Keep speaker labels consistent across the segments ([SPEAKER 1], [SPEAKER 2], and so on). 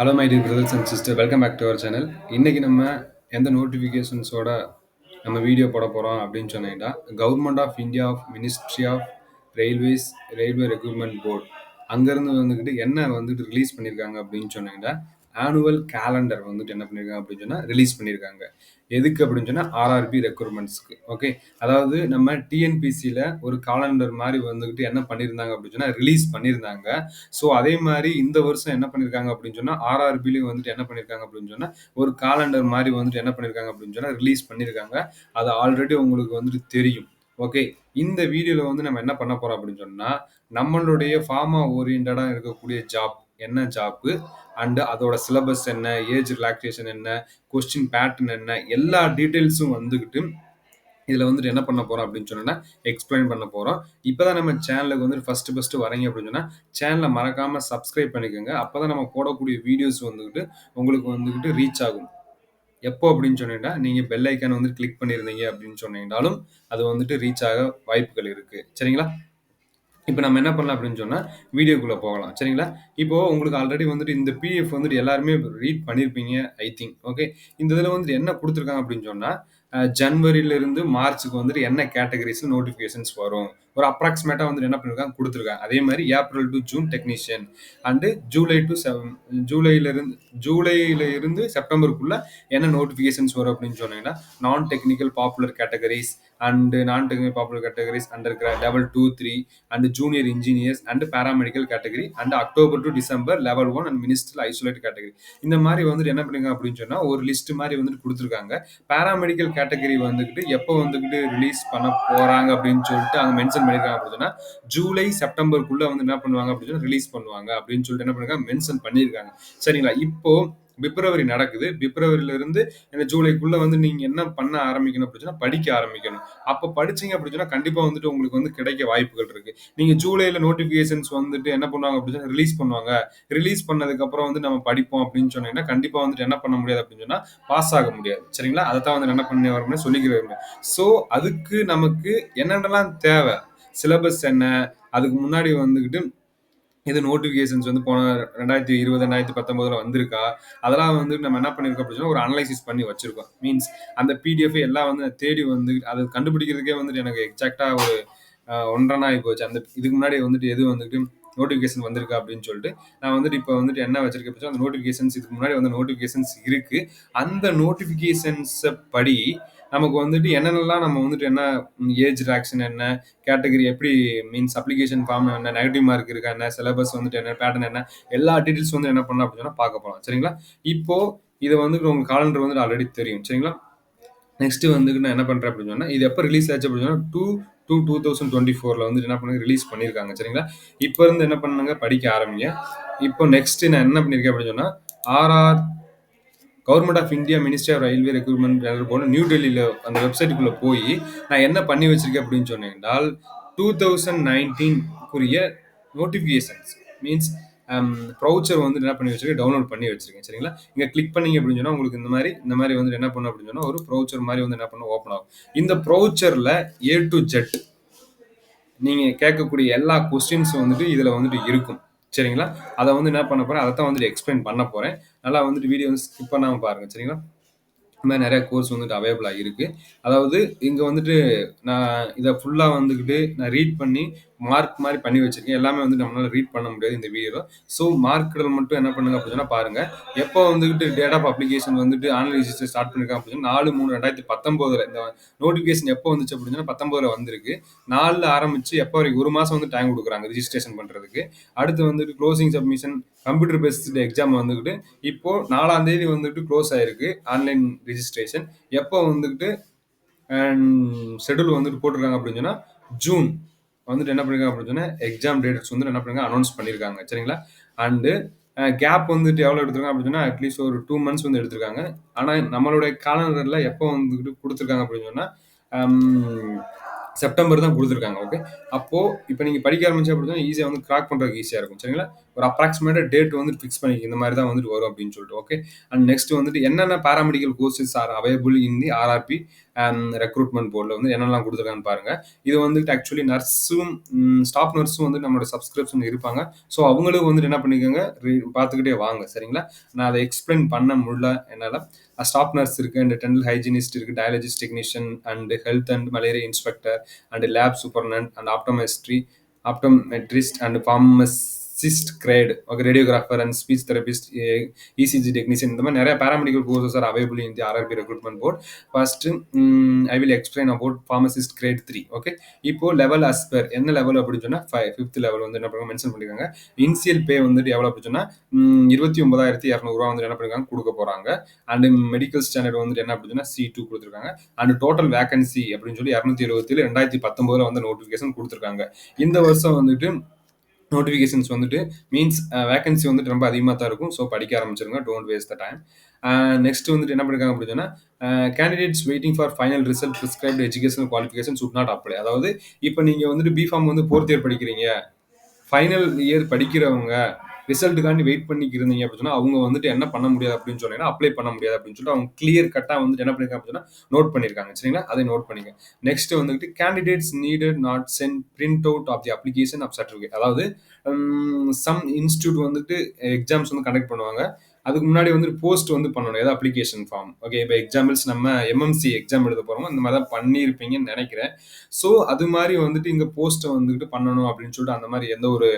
[SPEAKER 1] Hello my dear brothers and sister, welcome back to our channel. இன்றைக்கி நம்ம எந்த நோட்டிஃபிகேஷன்ஸோட நம்ம வீடியோ போட போகிறோம் அப்படின்னு சொன்னீங்கன்னா, government of India of ministry of railways railway recruitment board அங்கேருந்து வந்துக்கிட்டு என்ன வந்துட்டு ரிலீஸ் பண்ணியிருக்காங்க அப்படின்னு சொன்னீங்கன்னா, ஆனுவல் கேலண்டர் வந்துட்டு என்ன பண்ணியிருக்காங்க அப்படின்னு சொன்னால் ரிலீஸ் பண்ணியிருக்காங்க. எதுக்கு அப்படின்னு சொன்னால் ஆர்ஆர்பி ரெக்ரூட்மெண்ட்ஸ்க்கு. ஓகே, அதாவது நம்ம டிஎன்பிசியில் ஒரு காலண்டர் மாதிரி வந்துக்கிட்டு என்ன பண்ணியிருந்தாங்க அப்படின்னு சொன்னால் ரிலீஸ் பண்ணியிருந்தாங்க. ஸோ அதே மாதிரி இந்த வருஷம் என்ன பண்ணியிருக்காங்க அப்படின்னு சொன்னால் ஆர்ஆர்பிலையும் வந்துட்டு என்ன பண்ணியிருக்காங்க அப்படின்னு சொன்னால் ஒரு காலண்டர் மாதிரி வந்துட்டு என்ன பண்ணியிருக்காங்க அப்படின்னு சொன்னால் ரிலீஸ் பண்ணியிருக்காங்க. அது ஆல்ரெடி உங்களுக்கு வந்துட்டு தெரியும். ஓகே, இந்த வீடியோவில் வந்து நம்ம என்ன பண்ண போகிறோம் அப்படின்னு சொன்னால் நம்மளுடைய ஃபார்மா ஓரியன்டாக இருக்கக்கூடிய ஜாப் என்ன ஜாப்பு அண்டு அதோட சிலபஸ் என்ன, ஏஜ் ரிலாக்ஸேஷன் என்ன, கொஸ்டின் பேட்டர்ன் என்ன, எல்லா டீட்டெயில்ஸும் வந்துக்கிட்டு இதில் வந்துட்டு என்ன பண்ண போகிறோம் அப்படின்னு சொன்னோன்னா எக்ஸ்பிளைன் பண்ண போகிறோம். இப்போ தான் நம்ம சேனலுக்கு வந்துட்டு ஃபஸ்ட்டு வரீங்க அப்படின்னு சொன்னால் சேனலை மறக்காமல் சப்ஸ்கிரைப் பண்ணிக்கோங்க. அப்போ தான் நம்ம போடக்கூடிய வீடியோஸ் வந்துக்கிட்டு உங்களுக்கு வந்துக்கிட்டு ரீச் ஆகும். எப்போ அப்படின்னு சொன்னீங்கன்னா நீங்கள் பெல் ஐக்கான் வந்து கிளிக் பண்ணியிருந்தீங்க அப்படின்னு சொன்னீங்கன்னாலும் அது வந்துட்டு ரீச் ஆக வாய்ப்புகள் இருக்குது. சரிங்களா? இப்போ நம்ம என்ன பண்ணலாம் அப்படின்னு சொன்னால் வீடியோக்குள்ளே போகலாம். சரிங்களா? இப்போது உங்களுக்கு ஆல்ரெடி வந்துட்டு இந்த பிடிஎஃப் வந்துட்டு எல்லாருமே ரீட் பண்ணியிருப்பீங்க ஐ திங்க். ஓகே, இந்த இதில் வந்துட்டு என்ன கொடுத்துருக்காங்க அப்படின்னு சொன்னால் ஜனவரியிலிருந்து மார்ச்சுக்கு வந்துட்டு என்ன கேட்டகரிஸில் நோட்டிஃபிகேஷன்ஸ் வரும், ஒரு அப்ராக்சிமேட்டாக வந்துட்டு என்ன பண்ணியிருக்காங்க கொடுத்துருக்காங்க. அதே மாதிரி April to June technician and ஜூலையிலிருந்து செப்டம்பருக்குள்ளே என்ன நோட்டிஃபிகேஷன்ஸ் வரும் அப்படின்னு சொன்னீங்கன்னா non technical popular categories and non technical popular categories under level 2, 3 and junior engineers and paramedical category and October to December level 1 and ministerial isolate category. இந்த மாதிரி வந்துட்டு என்ன பண்ணுங்க அப்படின்னு சொன்னால் ஒரு லிஸ்ட் மாதிரி வந்துட்டு கொடுத்துருக்காங்க. பேராமெடிக்கல் கேட்டகரி வந்துக்கிட்டு எப்போ வந்துக்கிட்டு ரிலீஸ் பண்ண போகிறாங்க அப்படின்னு சொல்லிட்டு அங்கே மென்ஷன் பண்ணியிருக்காங்க அப்படின்னு சொன்னால் ஜூலை செப்டம்பருக்குள்ளே வந்து என்ன பண்ணுவாங்க அப்படின்னு சொன்னால் ரிலீஸ் பண்ணுவாங்க அப்படின்னு சொல்லிட்டு என்ன பண்ணிருக்காங்க மென்ஷன் பண்ணியிருக்காங்க. சரிங்களா? இப்போ பிப்ரவரி நடக்குது. பிப்ரவரியிலிருந்து இந்த ஜூலைக்குள்ள வந்து நீங்க என்ன பண்ண ஆரம்பிக்கணும் அப்படின்னு சொன்னா படிக்க ஆரம்பிக்கணும். அப்ப படிச்சீங்க அப்படின்னு சொன்னா கண்டிப்பா வந்துட்டு உங்களுக்கு வந்து கிடைக்க வாய்ப்புகள் இருக்கு. நீங்க ஜூலைல நோட்டிபிகேஷன்ஸ் வந்துட்டு என்ன பண்ணுவாங்க அப்படின்னு சொன்னா ரிலீஸ் பண்ணுவாங்க. ரிலீஸ் பண்ணதுக்கு அப்புறம் வந்து நம்ம படிப்போம் அப்படின்னு சொன்னீங்கன்னா கண்டிப்பா வந்துட்டு என்ன பண்ண முடியாது அப்படின்னு சொன்னா பாஸ் ஆக முடியாது. சரிங்களா? அதைத்தான் வந்து என்ன பண்ணி வரணும்னு சொல்லிக்கிறேன். ஸோ அதுக்கு நமக்கு என்னென்னலாம் தேவை, சிலபஸ் என்ன, அதுக்கு முன்னாடி வந்துக்கிட்டு இது நோட்டிஃபிகேஷன்ஸ் வந்து போன 2020 2019 வந்திருக்கா, அதெல்லாம் வந்து நம்ம என்ன பண்ணியிருக்கோம் அப்படின்னு சொன்னா ஒரு அனலைசிஸ் பண்ணி வச்சிருக்கோம். மீன்ஸ் அந்த பிடிஎஃப் எல்லாம் வந்து தேடி வந்து அதை கண்டுபிடிக்கிறதுக்கே வந்துட்டு எனக்கு எக்ஸாக்டா ஒரு 1.5 நாள் ஆகி போச்சு. அந்த இதுக்கு முன்னாடி வந்துட்டு எது வந்துட்டு நோட்டிஃபிகேஷன் வந்திருக்கா அப்படின்னு சொல்லிட்டு நான் வந்துட்டு இப்போ வந்துட்டு என்ன வச்சிருக்கேன் அப்படின்னு சொன்னா அந்த நோட்டிஃபிகேஷன்ஸ் இதுக்கு முன்னாடி வந்து நோட்டிஃபிகேஷன்ஸ் இருக்கு. அந்த நோட்டிஃபிகேஷன்ஸை படி நமக்கு வந்துட்டு என்னென்னலாம் நம்ம வந்துட்டு என்ன ஏஜ் ரிலாக்ஸேஷன் என்ன, கேட்டகரி எப்படி, மீன்ஸ் அப்ளிகேஷன் ஃபார்ம் என்ன, நெகட்டிவ் மார்க் இருக்கா என்ன, சிலபஸ் வந்துட்டு என்ன, பேட்டர்ன் என்ன, எல்லா டீட்டெயில்ஸ் வந்து என்ன பண்ணலாம் அப்படின்னு சொன்னா பார்க்க போகலாம். சரிங்களா? இப்போ இதை வந்துட்டு உங்க காலண்டர் வந்துட்டு ஆல்ரெடி தெரியும். சரிங்களா? நெக்ஸ்ட் வந்துட்டு நான் என்ன பண்றேன் அப்படின்னு சொன்னா இது எப்போ ரிலீஸ் ஆச்சு அப்படின்னு சொன்னா 2024 வந்துட்டு என்ன பண்ணுங்க ரிலீஸ் பண்ணியிருக்காங்க. சரிங்களா? இப்போ இருந்து என்ன பண்ணுங்க படிக்க ஆரம்பிங்க. இப்போ நெக்ஸ்ட் நான் என்ன பண்ணியிருக்கேன் அப்படின்னு சொன்னா RR government of India ministry of railway recruitment போல நியூ டெல்லியில் அந்த வெப்சைட்டுக்குள்ளே போய் நான் என்ன பண்ணி வச்சிருக்கேன் அப்படின்னு சொன்னீங்கன்னால் 2019 நோட்டிஃபிகேஷன்ஸ் மீன்ஸ் ப்ரௌச்சர் வந்து என்ன பண்ணி வச்சிருக்கேன், டவுன்லோட் பண்ணி வச்சிருக்கேன். சரிங்களா? இங்கே கிளிக் பண்ணீங்க அப்படின்னு சொன்னால் உங்களுக்கு இந்த மாதிரி வந்து என்ன பண்ணும் அப்படின்னு சொன்னால் ஒரு ப்ரௌச்சர் மாதிரி வந்து என்ன பண்ண ஓப்பன் ஆகும். இந்த ப்ரௌச்சரில் ஏ டு ஜெட் நீங்கள் கேட்கக்கூடிய எல்லா கொஸ்டின்ஸும் வந்துட்டு இதில் வந்துட்டு இருக்கும். சரிங்களா? அதை வந்து என்ன பண்ண போகிறேன், அதை தான் வந்துட்டு எக்ஸ்பிளைன் பண்ண போகிறேன். நல்லா வந்துட்டு வீடியோ வந்து ஸ்கிப் பண்ணாமல் பாருங்கள். சரிங்களா? இந்த மாதிரி நிறைய கோர்ஸ் வந்துட்டு அவைலபிளாக இருக்குது. அதாவது இங்கே வந்துட்டு நான் இதை ஃபுல்லாக வந்துக்கிட்டு நான் ரீட் பண்ணி மார்க் மாதிரி பண்ணி வச்சுருக்கேன். எல்லாமே வந்து நம்மளால் ரீட் பண்ண முடியாது இந்த வீடியோவில். ஸோ மார்க்குகள் மட்டும் என்ன பண்ணுங்க அப்படின்னு சொன்னால் பாருங்கள். எப்போ வந்துக்கிட்டு டேட் ஆஃப் அப்ளிகேஷன் வந்துட்டு ஆன்லைன் ரிஜிஸ்டர் ஸ்டார்ட் பண்ணியிருக்காங்க அப்படின்னு சொன்னால் 4/3/2019 இந்த நோட்டிஃபிகேஷன் எப்போ வந்துச்சு அப்படின்னு சொன்னால் 19 வந்திருக்கு. 4 ஆரம்பித்து எப்போ வரைக்கும் 1 மாதம் வந்து டைம் கொடுக்குறாங்க ரிஜிஸ்ட்ரேஷன் பண்ணுறதுக்கு. அடுத்து வந்துட்டு closing submission computer based exam வந்துக்கிட்டு இப்போ 4ஆம் தேதி வந்துட்டு க்ளோஸ் ஆயிருக்கு ஆன்லைன் ரிஜிஸ்ட்ரேஷன். எப்போ வந்துக்கிட்டு ஷெடியூல் வந்துட்டு போட்டிருக்காங்க அப்படின்னு சொன்னால் ஜூன் வந்துட்டு என்ன பண்ணிருக்காங்க அப்படின்னு சொன்னால் எக்ஸாம் டேட்ஸ் வந்து என்ன பண்ணிருக்காங்க அனௌன்ஸ் பண்ணியிருக்காங்க. சரிங்களா? அண்டு கேப் வந்துட்டு எவ்வளோ எடுத்திருக்காங்க அப்படின்னு சொன்னால் அட்லீஸ்ட் ஒரு 2 months வந்து எடுத்திருக்காங்க. ஆனால் நம்மளுடைய காலண்டரில் எப்போ வந்துட்டு கொடுத்துருக்காங்க அப்படின்னு சொன்னால் செப்டம்பர் தான் கொடுத்துருக்காங்க. ஓகே, அப்போது இப்போ நீங்கள் படிக்க ஆரம்பிச்சு அப்படின்னா ஈஸியாக வந்து கிராக் பண்ணுறதுக்கு ஈஸியாக இருக்கும். சரிங்களா? ஒரு அப்ராக்சிமேட்டாக டேட் வந்து ஃபிக்ஸ் பண்ணிக்க இந்த மாதிரி தான் வந்துட்டு வரும் அப்படின்னு சொல்லிட்டு. ஓகே, அண்ட் நெக்ஸ்ட் வந்துட்டு என்னென்ன paramedical courses are available in the RRB recruitment போர்டில் வந்து என்னெல்லாம் கொடுத்துருக்காங்கன்னு பாருங்க. இது வந்துட்டு ஆக்சுவலி நர்ஸும் ஸ்டாஃப் நர்ஸும் வந்து நம்மளோட சப்ஸ்கிரிப்ஷன் இருப்பாங்க. ஸோ அவங்களும் வந்துட்டு என்ன பண்ணிக்கோங்க, பார்த்துக்கிட்டே வாங்க. சரிங்களா? நான் அதை எக்ஸ்பிளைன் பண்ண முடியல என்னால். ஸ்டாஃப் நர்ஸ் இருக்கு, அண்ட் டென்டல் ஹைஜீனிஸ்ட் இருக்கு, dialysis technician, and health and malaria inspector, and lab superintendent, and optometrist, and pharmacist grade, okay, radiographer and speech therapist, ECG technician, இந்த மாதிரி நிறைய paramedical courses are available in the RRB recruitment board. First I will explain about pharmacist grade 3. Okay, இப்போ level as per என்ன level அப்படின்னு சொன்னா 5th level வந்து என்ன பண்ணுங்க மென்ஷன் பண்ணிருக்காங்க. இனிஷியல் பே வந்துட்டு எவ்வளவு அப்படின்னு சொன்னா 29,200 வந்து என்ன பண்ணிருக்காங்க கொடுக்க போறாங்க. அண்ட் மெடிக்கல் ஸ்டாண்டர்ட் வந்துட்டு என்ன அப்படின்னு சொன்னா C2 கொடுத்துருக்காங்க. அண்ட் டோட்டல் வேகன்சி அப்படின்னு சொல்லி 277 2019 வந்து நோட்டிபிகேஷன் கொடுத்துருக்காங்க. இந்த வருஷம் வந்துட்டு நோட்டிஃபிகேஷன்ஸ் வந்துட்டு மீன்ஸ் வேகன்சி வந்துட்டு ரொம்ப அதிகமாக தான் இருக்கும். ஸோ படிக்க ஆரம்பிச்சிருங்க, don't waste the time. Next வந்துட்டு என்ன பண்ணிருக்காங்க அப்படின்னா, candidates waiting for final result prescribed educational qualification should not apply. அதாவது இப்போ நீங்கள் வந்துட்டு பிஃபார்ம் வந்து 4th இயர் படிக்கிறீங்க, ஃபைனல் இயர் படிக்கிறவங்க ரிசல்ட்டுக்காண்டி வெயிட் பண்ணிக்கிறீங்க அப்படின்னு சொன்னா அவங்க வந்துட்டு என்ன பண்ண முடியாது அப்படின்னு சொன்னீங்கன்னா அப்ளை பண்ண முடியாது அப்படின்னு சொல்லிட்டு அவங்க கிளியர் கட்டா வந்துட்டு என்ன பண்ணிருக்காங்க அப்படின்னா நோட் பண்ணிருக்காங்க. சரிங்களா? அதை நோட் பண்ணிக்க. நெக்ஸ்ட் வந்துட்டு candidates needed not send print out of the application of certificate. அதாவது சம் இன்ஸ்டியூட் வந்துட்டு எக்ஸாம்ஸ் வந்து கண்டக்ட் பண்ணுவாங்க. அதுக்கு முன்னாடி வந்து போஸ்ட் வந்து பண்ணணும், ஏதாவது அப்ளிகேஷன் ஃபார்ம். ஓகே, இப்போ எக்ஸாம்பிள்ஸ் நம்ம எம்எம்சி எக்ஸாம் எழுத போறோம், இந்த மாதிரி தான் பண்ணியிருப்பீங்கன்னு நினைக்கிறேன். ஸோ அது மாதிரி வந்துட்டு இங்கே போஸ்ட்டை வந்துட்டு பண்ணணும் அப்படின்னு சொல்லிட்டு அந்த மாதிரி எந்த ஒரு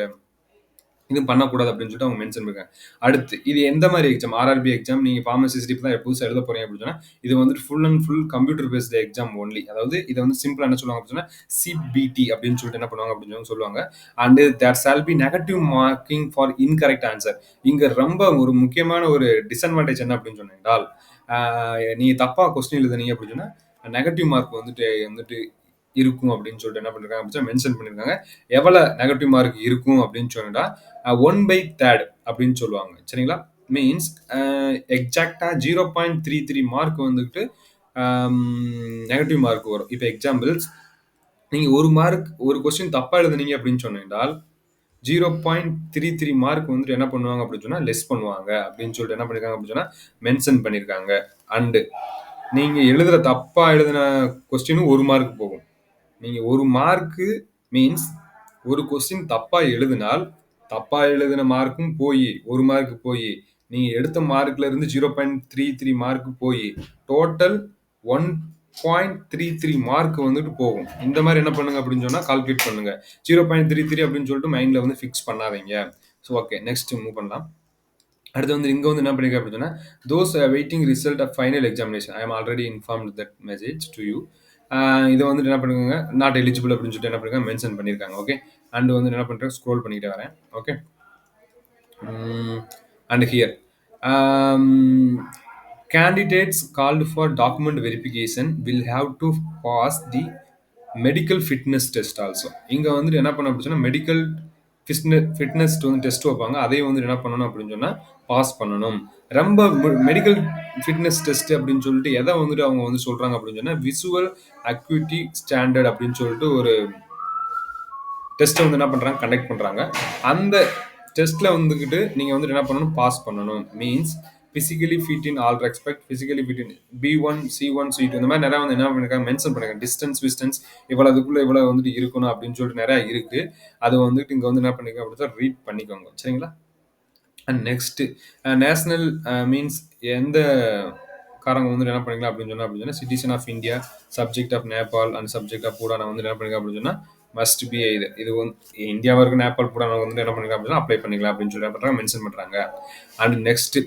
[SPEAKER 1] இது பண்ணக்கூடாது அப்படின்னு சொல்லிட்டு அவங்க மென்ஷன் பண்ணிருக்காங்க. அடுத்து இது எந்த மாதிரி எக்ஸாம்? RRB exam. நீங்க ஃபார்மசிஸ்ட் இப்போ தான் புதுசாக எழுத போறீங்க அப்படின்னு சொன்னா இது வந்துட்டு full and full computer based exam only. அதாவது இதை வந்து சிம்பிளா என்ன சொல்லுவாங்க அப்படின்னு சொன்னா சிபிடி அப்படின்னு சொல்லிட்டு என்ன பண்ணுவாங்க அப்படின்னு சொல்லுவாங்க. And there shall be negative marking for incorrect answer. இங்க ரொம்ப ஒரு முக்கியமான ஒரு டிஸ்அட்வான்டேஜ் என்ன அப்படின்னு சொன்னால், நீங்க தப்பா கொஸ்டின் எழுதுனீங்க அப்படின்னு சொன்னா நெகட்டிவ் மார்க் வந்துட்டு வந்துட்டு இருக்கும் அப்படின்னு சொல்லிட்டு என்ன பண்ணிருக்காங்க அப்படின்னு மென்ஷன் பண்ணிருக்காங்க. எவ்வளவு நெகட்டிவ் மார்க் இருக்கும் அப்படின்னு சொன்னா 1/3 அப்படின்னு சொல்லுவாங்க. சரிங்களா? மீன்ஸ் எக்ஸாக்டா 0.33 மார்க் வந்துட்டு நெகட்டிவ் மார்க் வரும். இப்போ எக்ஸாம்பிள்ஸ் நீங்க ஒரு கொஸ்டின் தப்பா எழுதுனீங்க அப்படின்னு சொன்னால் 0.33 மார்க் வந்துட்டு என்ன பண்ணுவாங்க அப்படின்னு சொன்னா லெஸ் பண்ணுவாங்க அப்படின்னு சொல்லிட்டு என்ன பண்ணிருக்காங்க அப்படின்னு சொன்னா மென்ஷன் பண்ணிருக்காங்க. அண்டு நீங்க தப்பா எழுதின கொஸ்டினும் 1 மார்க் போகும். நீங்க 1 மார்க்கு மீன்ஸ் ஒரு கொஸ்டின் தப்பா எழுதினால் தப்பா எழுதின மார்க்கும் போய் 1 மார்க் போய் நீங்க எடுத்த மார்க்ல இருந்து 0.33 மார்க் போய் டோட்டல் 1.33 மார்க் வந்துட்டு போகும். இந்த மாதிரி என்ன பண்ணுங்க அப்படின்னு சொன்னா கால்குலேட் பண்ணுங்க. 0.33 அப்படின்னு சொல்லிட்டு மைண்ட்ல வந்து ஃபிக்ஸ் பண்ணாதீங்க. ஸோ ஓகே, நெக்ஸ்ட் மூவ் பண்ணலாம். அடுத்து வந்து இங்க வந்து என்ன பண்ணிருக்க அப்படின்னு சொன்னா those waiting result of final examination I am already informed that message to you. இதை வந்துட்டு என்ன பண்ணுங்க நாட் எலிஜிபிள் அப்படின்னு சொல்லிட்டு என்ன பண்ணுங்க மென்ஷன் பண்ணியிருக்காங்க. ஓகே, அண்ட் வந்து என்ன பண்றேன் ஸ்க்ரோல் பண்ணிக்கிட்டே வரேன். Okay, and here candidates called for document verification will have to pass the medical fitness test also. இங்கே வந்துட்டு என்ன பண்ண அப்படின்னு சொன்னால் மெடிக்கல் ஃபிட்னஸ் வந்து டெஸ்ட் வைப்பாங்க. அதையும் வந்து என்ன பண்ணணும் அப்படின்னு சொன்னால் பாஸ் பண்ணணும். ரொம்ப மெடிக்கல் ஃபிட்னஸ் டெஸ்ட் அப்படின்னு சொல்லிட்டு எதை வந்துட்டு அவங்க வந்து சொல்கிறாங்க அப்படின்னு சொன்னால் விசுவல் அக்யூட்டி ஸ்டாண்டர்ட் அப்படின்னு சொல்லிட்டு ஒரு டெஸ்ட்டை வந்து என்ன பண்ணுறாங்க கண்டக்ட் பண்ணுறாங்க. அந்த டெஸ்ட்டில் வந்துக்கிட்டு நீங்கள் வந்துட்டு என்ன பண்ணணும் பாஸ் பண்ணணும். Means physically fit in all respect, physically fit in B1 C1 C2 இந்த மாதிரி நிறைய வந்து என்ன பண்ணிருக்காங்க மென்ஷன் பண்ணிருக்காங்க. டிஸ்டன்ஸ் இவ்வளோ அதுக்குள்ள இவ்வளோ வந்துட்டு இருக்கணும் அப்படின்னு சொல்லிட்டு நிறைய இருக்கு. அது வந்துட்டு இங்கே வந்து என்ன பண்ணிருக்காங்க அப்படின்னு ரீட் பண்ணிக்கோங்க. சரிங்களா? அண்ட் நெக்ஸ்ட் நேஷனல் மீன்ஸ் எந்த காரங்க வந்து என்ன பண்ணிக்கலாம் அப்படின்னு சொன்னா citizen of India, subject of Nepal and subject of பூடானை வந்து என்ன பண்ணிக்கலாம் அப்படின்னு சொன்னா மஸ்ட் பி இது வந்து இந்தியாவாக இருக்க நேபாள் பூடானை வந்து என்ன பண்ணிக்கலாம் அப்படின்னா அப்ளை பண்ணிக்கலாம் அப்படின்னு சொல்லி பண்றாங்க மென்ஷன் பண்றாங்க. அண்ட் நெக்ஸ்ட்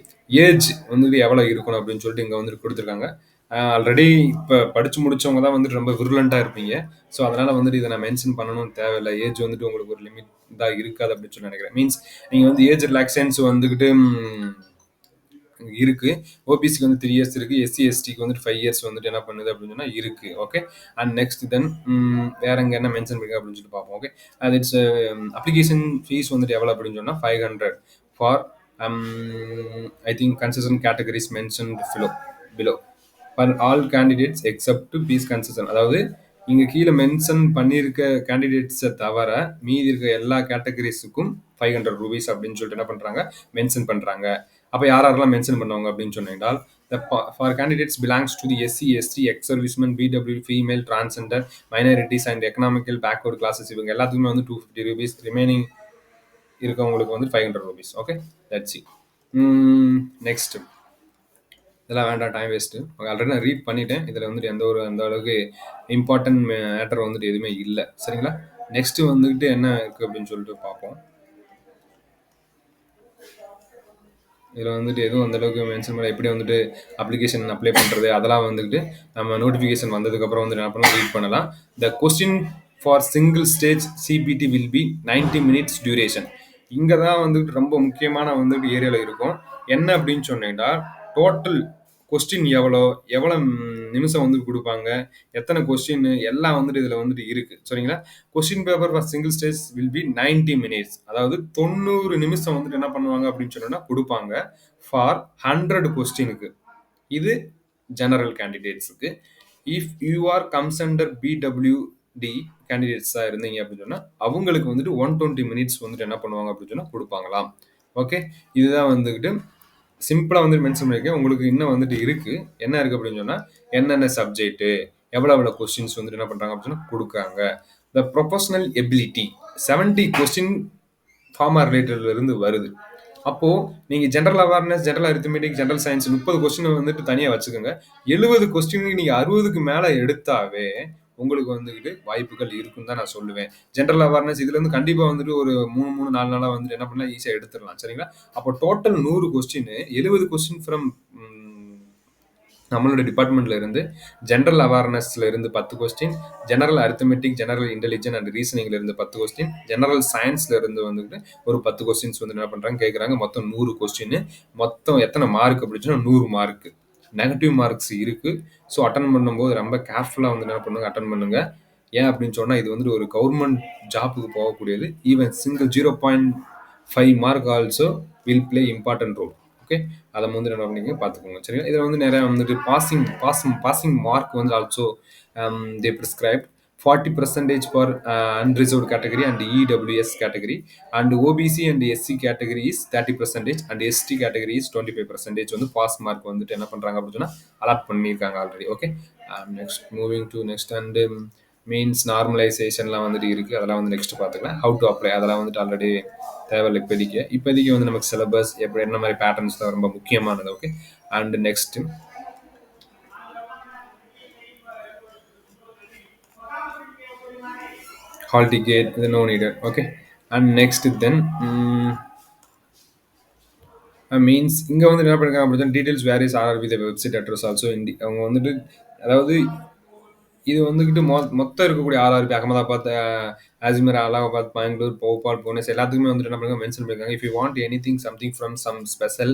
[SPEAKER 1] ஏஜ் வந்துட்டு எவ்வளோ இருக்கணும் அப்படின்னு சொல்லிட்டு இங்கே வந்துட்டு கொடுத்துருக்காங்க. ஆல்ரெடி இப்போ படிச்சு முடிச்சவங்க தான் வந்துட்டு ரொம்ப விருலண்டாக இருப்பீங்க. ஸோ அதனால வந்துட்டு இதை நான் மென்ஷன் பண்ணணும்னு தேவையில்லை. ஏஜ் வந்துட்டு உங்களுக்கு ஒரு லிமிட் தான் இருக்காது அப்படின்னு சொல்லி நினைக்கிறேன். மீன்ஸ் நீங்கள் வந்து ஏஜ் ரிலாக்ஸேஷன்ஸ் வந்துக்கிட்டு இருக்கு. ஓபிசிக்கு வந்து 3 இயர்ஸ் இருக்கு. எஸ்சி எஸ்டிக்கு வந்துட்டு 5 இயர்ஸ் வந்துட்டு என்ன பண்ணுது அப்படின்னு சொன்னா இருக்கு. ஓகே, அண்ட் நெக்ஸ்ட் தென் வேற எங்க என்ன மென்ஷன் பண்ணிருக்க அப்படின்னு சொல்லிட்டு பார்ப்போம். ஓகே, அது இட்ஸ் அப்ளிகேஷன் ஃபீஸ் வந்துட்டு எவ்வளோ அப்படின்னு சொன்னா 500 for I think concession categories mention below for all candidates except fees concession. அதாவது இங்க கீழே மென்ஷன் பண்ணியிருக்க கேண்டிடேட்ஸை தவிர மீதி இருக்க எல்லா கேட்டகரிஸுக்கும் 500 ரூபீஸ் அப்படின்னு சொல்லிட்டு என்ன பண்றாங்க மென்ஷன் பண்றாங்க. அப்ப யார் யாரெல்லாம் மென்ஷன் பண்ணுவாங்க அப்படின்னு சொன்னீங்கன்னால், for candidates belongs to the SC, ST, ex servicemen, P W, female, transgender, minorities and economical backward classes இவங்க எல்லாத்துக்குமே வந்து ₹250. ரிமைனிங் இருக்கவங்களுக்கு வந்து ₹500. Okay, that's it. நெக்ஸ்ட் இதெல்லாம் வேண்டாம், டைம் வேஸ்ட்டு. ஆல்ரெடி நான் ரீட் பண்ணிட்டேன். இதில் வந்துட்டு அந்த அளவுக்கு இம்பார்ட்டன்ட் மேட்டர் வந்துட்டு எதுவுமே இல்லை. சரிங்களா? நெக்ஸ்ட் வந்துட்டு என்ன இருக்குது அப்படின்னு சொல்லிட்டு பார்ப்போம். இதில் வந்துட்டு எதுவும் அந்த அளவுக்கு மென்ஷன் பண்ண எப்படி வந்துட்டு அப்ளிகேஷன் அப்ளை பண்ணுறது அதெல்லாம் வந்துட்டு நம்ம நோட்டிஃபிகேஷன் வந்ததுக்கப்புறம் வந்துட்டு என்ன பண்ணலாம், ரீட் பண்ணலாம். The question for single stage CBT will be 90 minutes duration. இங்கே தான் வந்துட்டு ரொம்ப முக்கியமான வந்துட்டு ஏரியாவில் இருக்கும். என்ன அப்படின்னு சொன்னீங்கன்னா, டோட்டல் கொஸ்டின் எவ்வளோ நிமிஷம் வந்து கொடுப்பாங்க, எத்தனை கொஸ்டின் எல்லாம் வந்துட்டு இதில் வந்துட்டு இருக்குது. சரிங்களா? Question paper for single stage will be 90 minutes. அதாவது 90 நிமிஷம் வந்துட்டு என்ன பண்ணுவாங்க அப்படின்னு சொன்னா கொடுப்பாங்க ஃபார் 100 கொஸ்டினுக்கு. இது ஜெனரல் கேண்டிடேட்ஸுக்கு. If you are comes under PWD கேண்டிடேட்ஸாக இருந்தீங்க அப்படின்னு சொன்னால் அவங்களுக்கு வந்துட்டு 120 minutes வந்துட்டு என்ன பண்ணுவாங்க அப்படின்னு சொன்னால் கொடுப்பாங்களாம். ஓகே, இதுதான் வந்துக்கிட்டு சிம்பிளாக வந்துட்டு மென்ஷன் பண்ணியிருக்கேன். உங்களுக்கு இன்னும் வந்துட்டு இருக்குது. என்ன இருக்குது அப்படின்னு சொன்னால் என்னென்ன சப்ஜெக்ட்டு, எவ்வளோ கொஸ்டின்ஸ் வந்துட்டு என்ன பண்ணுறாங்க அப்படின்னு சொன்னால் கொடுக்குறாங்க. The professional ability 70 question pharma ரிலேட்டட்ல இருந்து வருது. அப்போ நீங்க general awareness, general arithmetic, general science 30 question வந்துட்டு தனியா வச்சுக்கோங்க. 70 கொஸ்டினுக்கு நீங்க 60க்கு மேல எடுத்தாவே உங்களுக்கு வந்துட்டு வாய்ப்புகள் இருக்குன்னு தான் நான் சொல்லுவேன். ஜெனரல் அவேர்னஸ் இதுல இருந்து கண்டிப்பா வந்துட்டு ஒரு 3 4 நாளா வந்துட்டு என்ன பண்ணலாம், ஈஸியா எடுத்துடலாம். சரிங்களா? அப்போ டோட்டல் 100 கொஸ்டின் 70 கொஸ்டின் ஃப்ரம் நம்மளோட டிபார்ட்மெண்ட்ல இருந்து, ஜெனரல் அவேர்னஸ்ல இருந்து 10 question, general arithmetic, general intelligence and ரீசனிங்ல இருந்து 10 கொஸ்டின், ஜெனரல் சயின்ஸ்ல இருந்து வந்துட்டு ஒரு 10 கொஸ்டின்ஸ் வந்து என்ன பண்றாங்க கேட்குறாங்க. மொத்தம் 100 கொஸ்டின். மொத்தம் எத்தனை மார்க் அப்படின்னா 100 மார்க். நெகட்டிவ் மார்க்ஸ் இருக்கு. ஸோ அட்டன் பண்ணும்போது ரொம்ப கேர்ஃபுல்லா வந்து என்ன பண்ணுங்க, அட்டன் பண்ணுங்க. ஏன் அப்படின்னு சொன்னா இது வந்துட்டு ஒரு கவர்மெண்ட் ஜாப்புக்கு போகக்கூடியது. Even single 0.5 mark also will play important role. Okay, அதை வந்து என்ன பண்ணீங்க பார்த்துக்கோங்க. சரிங்களா? இதில் வந்து நிறையா வந்துட்டு பாசிங் மார்க் வந்து also they prescribed 40% for unreserved category and EWS category and OBC and SC category is 30% and ST category is 25% வந்து பாஸ் மார்க் வந்துட்டு என்ன பண்ணுறாங்க அப்படின்னு சொன்னால் அலாட் பண்ணியிருக்காங்க already. Okay, next moving to next and means நார்மலைசேஷன்லாம் வந்துட்டு இருக்குது. அதெல்லாம் வந்து நெக்ஸ்ட் பார்த்துக்கலாம். ஹவு டு அப்ளை அதெல்லாம் வந்துட்டு ஆல்ரெடி தேவையில்லை இப்போதைக்கு வந்து நமக்கு சிலபஸ் எப்படி என்ன மாதிரி பேட்டர்ன்ஸ் தான் ரொம்ப முக்கியமானது. Okay, and next hall ticket இது no needed. Okay, and next then means இங்கே வந்து என்ன பண்ணிருக்காங்க அப்படின்னு details varies RRB the website address also அவங்க வந்துட்டு அதாவது இது வந்துக்கிட்டு மொத்தம் இருக்கக்கூடிய ஆர்ஆர்பி அகமதாபாத், அஜ்மீர், அலகாபாத், பெங்களூர், போபால், புவனேஸ் எல்லாத்துக்குமே வந்துட்டு என்ன பண்ணுங்க மென்ஷன் பண்ணிருக்காங்க. If you want anything something from some special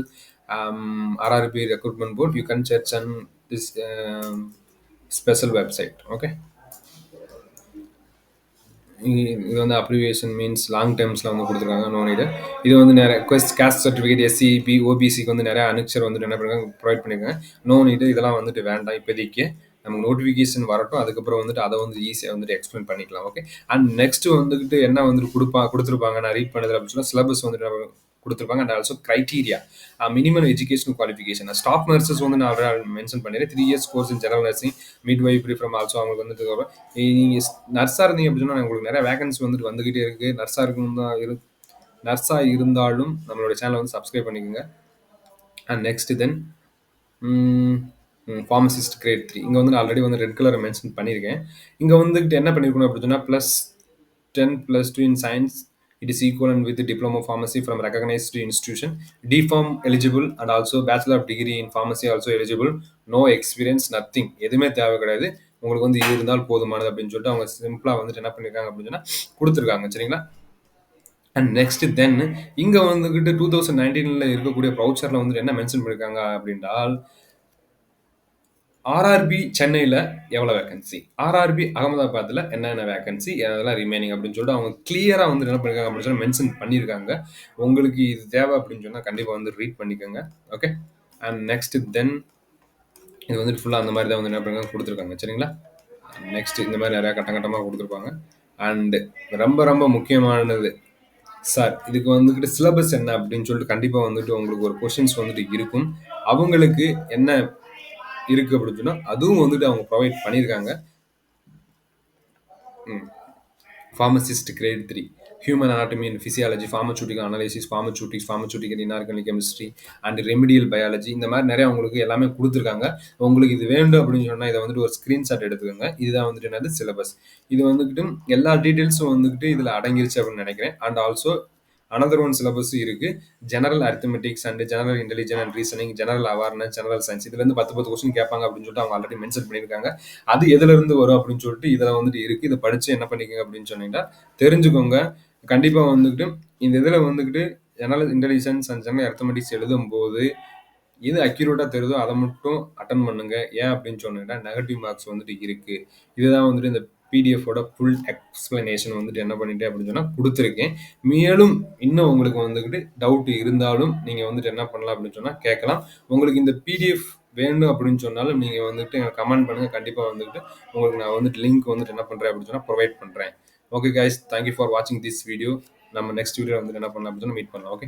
[SPEAKER 1] RRB recruitment board you can search and this special website. Okay, இது வந்து அப்ரிவியேஷன் மீன்ஸ் லாங் டேர்ம்ஸில் வந்து கொடுத்துருக்காங்க. No need. இது வந்து நிறைய கேஸ்ட் சர்டிஃபிகேட் எஸ்சிபி ஓபிசிக்கு வந்து நிறைய அனெக்சர் வந்துட்டு என்ன பண்ணுறாங்க ப்ரொவைட் பண்ணியிருக்காங்க. நோ நீடு, இதெல்லாம் வந்துட்டு வேண்டாம் இப்போதைக்கு. நமக்கு நோட்டிஃபிகேஷன் வரட்டும், அதுக்கப்புறம் வந்துட்டு அதை வந்து ஈஸியாக வந்துட்டு எக்ஸ்பிளைன் பண்ணிக்கலாம். ஓகே, அண்ட் நெக்ஸ்ட் வந்துட்டு என்ன வந்துட்டு கொடுத்துருப்பாங்க நான் ரீட் பண்ணது அப்படின்னு சொன்னால் சிலபஸ் வந்துட்டு கொடுத்துருப்பாங்க. And also criteria minimum education qualification. Staff nurses வந்து நான் ஆல்ரெடி மென்ஷன் பண்ணிடுறேன். 3 years course in general nursing midwifery from also அவங்களுக்கு வந்துட்டு நீங்கள் நர்ஸாக இருந்தீங்க அப்படின்னா உங்களுக்கு நிறைய வேகன்சி வந்துட்டு வந்துகிட்டே இருக்குது. நர்ஸாக இருந்தாலும் நம்மளோட சேனலை வந்து சப்ஸ்கிரைப் பண்ணிக்கோங்க. And next then pharmacist grade 3 இங்கே வந்து ஆல்ரெடி வந்து ரெட் கலரை மென்ஷன் பண்ணியிருக்கேன். இங்கே வந்துட்டு என்ன பண்ணியிருக்கணும் அப்படின்னு சொன்னால் +10+2 in science it is equivalent with the diploma of pharmacy from recognized institution, DPharm eligible and also bachelor of degree in pharmacy also eligible, no experience nothing எதுவுமே தேவை கிடையாது. உங்களுக்கு வந்து இது இருந்தால் போதுமானது அப்படின்னு சொல்லிட்டு அவங்க சிம்பிளாக வந்துட்டு என்ன பண்ணியிருக்காங்க அப்படின்னு சொன்னால் கொடுத்துருக்காங்க. சரிங்களா? அண்ட் நெக்ஸ்ட் தென் இங்கே வந்துக்கிட்டு 2019 இருக்கக்கூடிய ப்ரௌச்சரில் வந்துட்டு என்ன மென்ஷன் பண்ணியிருக்காங்க அப்படின்றால் ஆர்ஆர்பி சென்னையில் எவ்வளோ வேகன்சி, ஆர்ஆர்பி அகமதாபாத்தில் என்னென்ன வேகன்சி, அதெல்லாம் ரிமைனிங் அப்படின்னு சொல்லிட்டு அவங்க கிளியராக வந்து என்ன பண்ணிருக்காங்க அப்படின்னு சொல்லி மென்ஷன் பண்ணியிருக்காங்க. உங்களுக்கு இது தேவை அப்படின்னு சொன்னால் கண்டிப்பாக வந்து ரீட் பண்ணிக்கோங்க. ஓகே, அண்ட் நெக்ஸ்ட் தென் இது வந்துட்டு ஃபுல்லாக அந்த மாதிரி தான் வந்து என்ன பண்ணுறாங்க கொடுத்துருக்காங்க. சரிங்களா? நெக்ஸ்ட் இந்த மாதிரி நிறையா கட்டமாக கொடுத்துருப்பாங்க. அண்டு ரொம்ப ரொம்ப முக்கியமானது சார் இதுக்கு வந்துகிட்டு சிலபஸ் என்ன அப்படின்னு சொல்லிட்டு கண்டிப்பா வந்துட்டு உங்களுக்கு ஒரு கொஸ்டின்ஸ் வந்துட்டு இருக்கும். அவங்களுக்கு என்ன இருக்கு அப்படின்னு சொன்னா, அதுவும் வந்துட்டு அவங்க ப்ரொவைட் பண்ணியிருக்காங்க. ம். Pharmacist grade 3. Human anatomy and physiology, pharmaceutical analysis, pharmaceutics, pharmaceutical inorganic chemistry and remedial biology இந்த மாதிரி நிறைய உங்களுக்கு எல்லாமே கொடுத்துருக்காங்க. உங்களுக்கு இது வேண்டும் அப்படின்னு சொன்னா இதை வந்துட்டு ஒரு ஸ்கிரீன்ஷாட் எடுத்துக்கோங்க. இதுதான் வந்துட்டு என்னது சிலபஸ். இது வந்துகிட்டு எல்லா டீட்டெயில்ஸும் வந்துகிட்டு இதுல அடங்கிருச்சு அப்படின்னு நினைக்கிறேன். And also another one syllabus இருக்கு. General arithmetics and general intelligence and reasoning, general awareness, general science இதுல இருந்து 10 கொஸ்டின் கேட்பாங்க அப்படின்னு சொல்லிட்டு அவங்க ஆல்ரெடி மென்ஷன் பண்ணியிருக்காங்க. அது எதுல இருந்து வரும் அப்படின்னு சொல்லிட்டு இதுல வந்துட்டு இருக்கு. இதை படிச்சு என்ன பண்ணிக்கங்க அப்படின்னு சொன்னீங்கன்னா தெரிஞ்சுக்கோங்க. கண்டிப்பா வந்துகிட்டு இந்த இதுல வந்துகிட்டு general intelligence and general arithmetics எழுதும் போது எது அக்யூரேட்டா தெரியுதோ அதை மட்டும் அட்டன் பண்ணுங்க. ஏன் அப்படின்னு சொன்னீங்கன்னா நெகட்டிவ் மார்க்ஸ் வந்துட்டு இருக்கு. இதுதான் வந்துட்டு இந்த பிடிஎஃபோட ஃபுல் எக்ஸ்பிளனேஷன் வந்துட்டு என்ன பண்ணிட்டேன் அப்படின்னு சொன்னா கொடுத்துருக்கேன். மேலும் இன்னும் உங்களுக்கு வந்துகிட்டு டவுட் இருந்தாலும் நீங்க வந்துட்டு என்ன பண்ணலாம் அப்படின்னு சொன்னா கேட்கலாம். உங்களுக்கு இந்த பிடிஎஃப் வேணும் அப்படின்னு சொன்னாலும் நீங்க வந்துட்டு எனக்கு கமெண்ட் பண்ணுங்க. கண்டிப்பா வந்துட்டு உங்களுக்கு நான் வந்துட்டு லிங்க் வந்துட்டு என்ன பண்றேன் அப்படின்னு சொன்னா ப்ரொவைட் பண்றேன். ஓகே கைஸ், தேங்க்யூ ஃபார் வாட்சிங் திஸ் வீடியோ. நம்ம நெக்ஸ்ட் வீடியோ வந்துட்டு என்ன பண்ணலாம் அப்படின்னு சொன்னா மீட் பண்ணலாம். ஓகே.